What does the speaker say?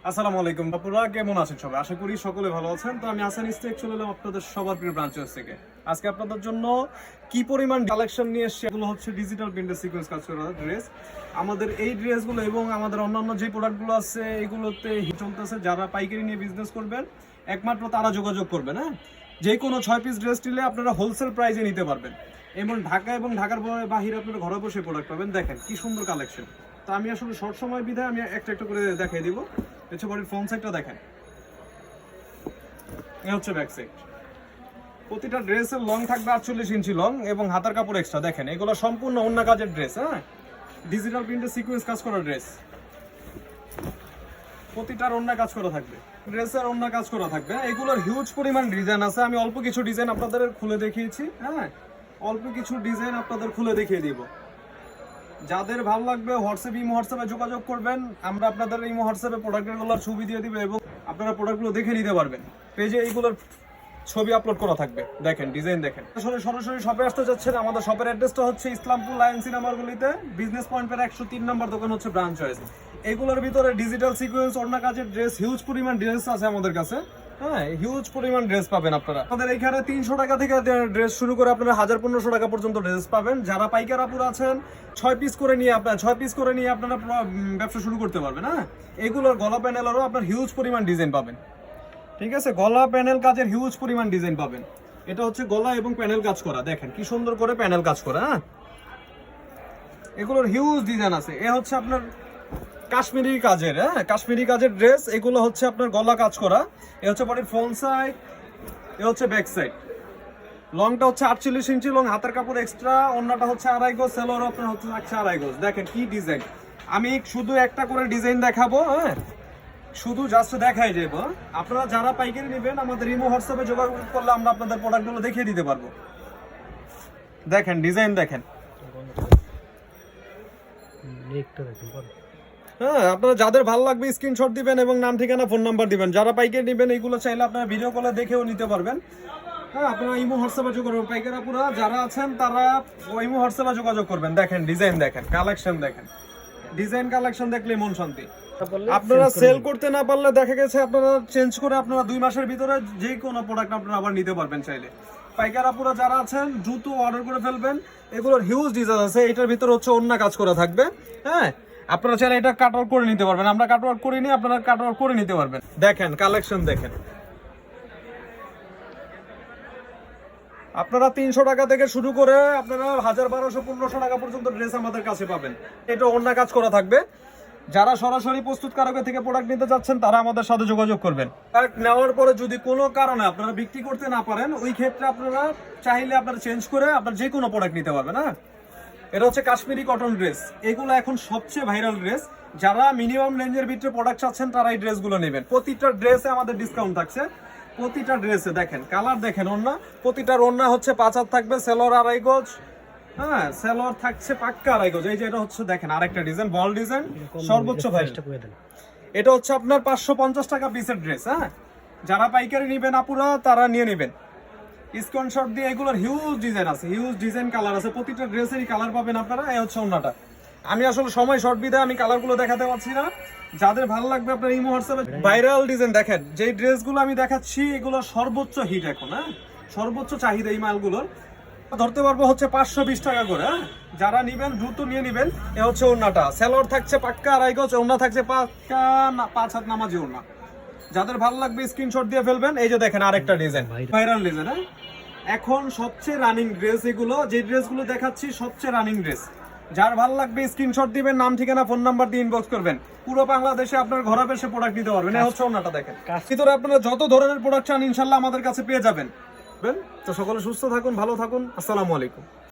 আসসালামু আলাইকুম। আপনারা কেমন আছেন সবাই? আশা করি সকলে ভালো আছেন। তো আমি হাসান ইস্তেক চলে এলাম আপনাদের সবার প্রিয় ব্রাঞ্চেস থেকে। আজকে আপনাদের জন্য কি পরিমাণ কালেকশন নিয়ে এসেছি, এগুলো হচ্ছে ডিজিটাল প্রিন্টের সিকোয়েন্স কাজ করা ড্রেস। আমাদের এই ড্রেসগুলো এবং আমাদের অন্যান্য যে প্রোডাক্টগুলো আছে এগুলোতে চলতেছে। যারা পাইকারি নিয়ে বিজনেস করবেন একমাত্র তারা যোগাযোগ করবেন। হ্যাঁ, যে কোনো 6 পিস ড্রেস নিলে আপনারা হোলসেল প্রাইসে নিতে পারবেন এবং ঢাকা এবং ঢাকার বাহিরে আপনারা ঘরে বসে প্রোডাক্ট পাবেন। দেখেন কি সুন্দর কালেকশন। তো আমি আসলে শর্ট সময় বিধায় আমি একটা একটা করে দেখিয়ে দিব। হচ্ছে বডির ফ্রন্ট সাইডটা দেখেন, এই হচ্ছে ব্যাক সাইড। প্রতিটা ড্রেসের লং থাকবে 48 ইঞ্চি লং এবং হাতার কাপড় এক্সট্রা। দেখেন এগুলো সম্পূর্ণ অন্য কাজের ড্রেস। হ্যাঁ, ডিজিটাল প্রিন্টের সিকোয়েন্স কাজ করা ড্রেস। প্রতিটার অন্য কাজ করা থাকবে, ড্রেসের অন্য কাজ করা থাকবে। এগুলোর হিউজ পরিমাণ ডিজাইন আছে। আমি অল্প কিছু ডিজাইন আপনাদের খুলে দেখিয়েছি। হ্যাঁ, অল্প কিছু ডিজাইন আপনাদের খুলে দেখিয়ে দিব। যাদের ভালো লাগবে হোয়াটসঅ্যাপে যোগাযোগ করবেন। আমরা আপনাদের হোয়াটসঅ্যাপে প্রোডাক্টগুলোর ছবি দিয়ে দিব এবং আপনারা প্রোডাক্টগুলো দেখে নিতে পারবেন। পেজে এইগুলোর ছবি আপলোড করা থাকবে। দেখেন ডিজাইন দেখেন। আসলে সরাসরি শপে আসতে যাচ্ছেন, আমাদের শপের অ্যাড্রেসটা হচ্ছে ইসলামপুর লায়ন সিনেমার গলিতে বিজনেস পয়েন্টের 103 নম্বর দোকান হচ্ছে ব্রাঞ্চ চয়েস। এগুলোর ভিতরে ডিজিটাল সিকোয়েন্স ওড়না কাজের ড্রেস, হিউজ পরিমাণ ড্রেস আছে আমাদের কাছে। হ্যাঁ, হিউজ পরিমাণ ড্রেস পাবেন আপনারা। আমাদের এখানে 300 টাকা থেকে ড্রেস শুরু করে আপনারা 1500 টাকা পর্যন্ত ড্রেস পাবেন। যারা পাইকার আপুরা আছেন 6 পিস করে নিয়ে আপনারা ব্যবসা শুরু করতে পারবেন। হ্যাঁ, এগুলোর গলা প্যানেলেরও আপনার হিউজ পরিমাণ ডিজাইন পাবেন। ঠিক আছে, গলা প্যানেল কাজের হিউজ পরিমাণ ডিজাইন পাবেন। এটা হচ্ছে গলা এবং প্যানেল কাজ করা। দেখেন কি সুন্দর করে প্যানেল কাজ করা। হ্যাঁ, এগুলোর হিউজ ডিজাইন আছে। এ হচ্ছে আপনার কাশ্মীরি কাজের, হ্যাঁ কাশ্মীরি কাজের ড্রেস। এগুলো হচ্ছে আপনার গলা কাজ করা। এ হচ্ছে বডির ফ্রন্ট সাইড, এ হচ্ছে ব্যাক সাইড। লংটা হচ্ছে 48 ইঞ্চি লং, হাতের কাপড় এক্সট্রা, অন্যটা হচ্ছে 2.5 গজ, সেলোয়ার আপনার হচ্ছে 2.5 গজ। দেখেন কি ডিজাইন। আমি শুধু একটা করে ডিজাইন দেখাবো। হ্যাঁ, শুধু জাস্ট দেখাই যাবো। আপনারা যারা পাইকারি নেবেন আমাদের হোয়াটসঅ্যাপে যোগাযোগ করলে আমরা আপনাদের প্রোডাক্টগুলো দেখিয়ে দিতে পারবো। দেখেন ডিজাইন দেখেন। হ্যাঁ, আপনারা যাদের ভালো লাগবে স্ক্রিনশট দিবেন এবং নাম ঠিকানা ফোন নাম্বার দিবেন। যারা পাইকারি নেবেন এইগুলো চাইলে আপনারা ভিডিও কলে দেখেও নিতে পারবেন। হ্যাঁ, আপনারা হোয়াটসঅ্যাপে যোগাযোগ করবেন। পাইকার আপুরা যারা আছেন তারা হোয়াটসঅ্যাপে যোগাযোগ করবেন। দেখেন ডিজাইন দেখেন, কালেকশন দেখেন। ডিজাইন কালেকশন দেখলে মন শান্তি। আপনারা সেল করতে না পারলে দেখা গেছে আপনারা চেঞ্জ করে আপনারা 2 মাসের ভিতরে যে কোনো প্রোডাক্ট আপনারা আবার নিতে পারবেন চাইলে। পাইকার আপুরা যারা আছেন দ্রুত অর্ডার করে ফেলবেন। এগুলোর হিউজ ডিজাইন আছে। এটার ভিতরে হচ্ছে অন্য কাজ করা থাকবে। হ্যাঁ, আপনারা চাইলে এটা কাট আউট করে নিতে পারবেন। আমরা কাট আউট করে নিই, আপনারা কাট আউট করে নিতে পারবেন। দেখেন কালেকশন দেখেন। আপনারা 300 টাকা থেকে শুরু করে আপনারা 1000, 1200, 1500 টাকা পর্যন্ত ড্রেস আমাদের কাছে পাবেন। এটা অন্য কাজ করা থাকবে। যারা সরাসরি প্রস্তুতকারকের থেকে প্রোডাক্ট নিতে যাচ্ছেন তারা আমাদের সাথে যোগাযোগ করবেন। প্রোডাক্ট নেওয়ার পরে যদি কোনো কারণে আপনারা বিক্রি করতে না পারেন, ওই ক্ষেত্রে আপনারা চাইলে আপনারা চেঞ্জ করে আপনারা যে কোনো প্রোডাক্ট নিতে পারবেন। হ্যাঁ, এটা হচ্ছে কাশ্মীরি কটন ড্রেস। এগুলো এখন সবচেয়ে ভাইরাল ড্রেস। যারা মিনিমাম রেঞ্জের ভিতরে প্রোডাক্ট চাচ্ছেন তারা এই ড্রেসগুলো নেবেন। প্রতিটা ড্রেসে আমাদের ডিসকাউন্ট থাকছে। প্রতিটা ড্রেসে দেখেন কালার দেখেন। ওড়না, প্রতিটার ওড়না হচ্ছে 5 হাত থাকবে, সেলোয়ার 2.5 গজ। হ্যাঁ, সেলোয়ার থাকছে পাক্কা 2.5 গজ। এই যে এটা হচ্ছে দেখেন আরেকটা ডিজাইন, বল ডিজাইন, সর্বোচ্চ ভাইরাল। এটা হচ্ছে আপনার 550 টাকা পিসের ড্রেস। হ্যাঁ, যারা পাইকারি নেবেন আপুরা তারা নিয়ে নেবেন স্ক্রিনশট দিয়ে। এগুলোর হিউজ ডিজাইন আছে, হিউজ ডিজাইন কালার আছে। প্রতিটা ড্রেসেরই কালার পাবেন আপনারা। এই হচ্ছে ওড়নাটা। আমি আসলে সময় শর্ট বিধায় আমি কালারগুলো দেখাতে পারছি না। যাদের ভালো লাগবে আপনার হোয়াটসঅ্যাপে ভাইরাল ডিজাইন দেখেন। যে ড্রেসগুলো আমি দেখাচ্ছি এগুলো সর্বোচ্চ হিট এখন। হ্যাঁ, সর্বোচ্চ চাহিদা এই মালগুলোর। ধরতে পারবো হচ্ছে 520 টাকা করে। হ্যাঁ, যারা নিবেন দ্রুত নিয়ে নিবেন। এ হচ্ছে ওড়নাটা, সেলোয়ার থাকছে পাক্কা 2.5 গজ, ওড়না থাকছে পাক্কা 5 হাত নামাজি ওড়না। যাদের ভালো লাগবে স্ক্রিনশট দিয়ে ফেলবেন। এই যে দেখেন আরেকটা ডিজাইন, ভাইরাল ডিজাইন। হ্যাঁ, এখন সবচেয়ে রানিং ড্রেস এগুলো। যে ড্রেসগুলো দেখাচ্ছি সবচেয়ে রানিং ড্রেস। যার ভালো লাগবে স্ক্রিনশট দিবেন, নাম ঠিকানা ফোন নাম্বার দিয়ে ইনবক্স করবেন। পুরো বাংলাদেশে আপনার ঘরে বসে প্রোডাক্ট নিতে পারবেন। এই হচ্ছে ওড়নাটা দেখেন। ভিতরে আপনারা যত ধরনের প্রোডাক্ট চান ইনশাআল্লাহ আমাদের কাছে পেয়ে যাবেন। তো সকলে সুস্থ থাকুন, ভালো থাকুন। আসসালামু আলাইকুম।